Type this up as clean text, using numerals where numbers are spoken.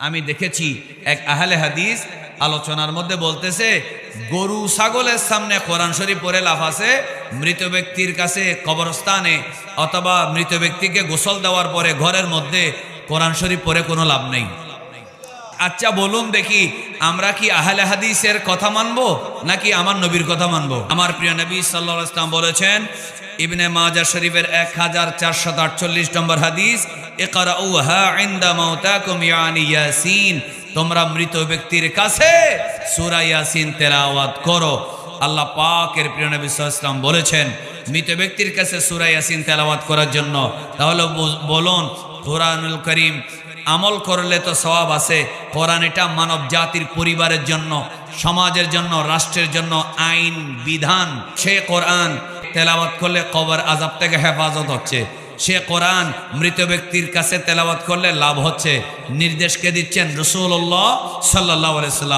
আমি দেখেছি এক আহলে হাদিস আলোচনার মধ্যে বলতেছে, গরু ছাগলের সামনে কোরআন শরীফ পড়ে লাভ আছে, মৃত ব্যক্তির কাছে কবরস্থানে অথবা মৃত ব্যক্তিকে গোসল দেওয়ার পরে ঘরের মধ্যে কোরআন শরীফ পড়ে কোনো লাভ নেই। আচ্ছা বলুন দেখি, আমরা কি আহলে হাদিসের কথা মানবো নাকি আমার নবীর কথা মানবো? আমার প্রিয় নবী সাল্লাল্লাহু আলাইহি ওয়াসাল্লাম বলেছেন, ইবনে মাজাহ শরীফের 1448 নম্বর হাদিস, ইকরাউহা ইনদা মাউতাকুম ইয়ানি ইয়াসিন, তোমরা মৃত ব্যক্তির কাছে সূরা ইয়াসিন তেলাওয়াত করো। আল্লাহ পাকের প্রিয় নবী সাল্লাল্লাহু আলাইহি ওয়াসাল্লাম বলেছেন মৃত ব্যক্তির কাছে সূরা ইয়াসিন তেলাওয়াত করার জন্য। তাহলে বলুন, কোরআনুল কারীম আমল করলে তো সওয়াব আছে। কোরআন এটা মানব জাতির পরিবারের জন্য, সমাজের জন্য, রাষ্ট্রের জন্য আইন বিধান। সে কোরআন তেলাওয়াত করলে কবর আযাব থেকে হেফাজত হচ্ছে। সে কোরআন মৃত ব্যক্তির কাছে তেলাওয়াত করলে লাভ হচ্ছে। নির্দেশকে দিচ্ছেন রাসূলুল্লাহ সাল্লাল্লাহু আলাইহি ওয়াসাল্লাম।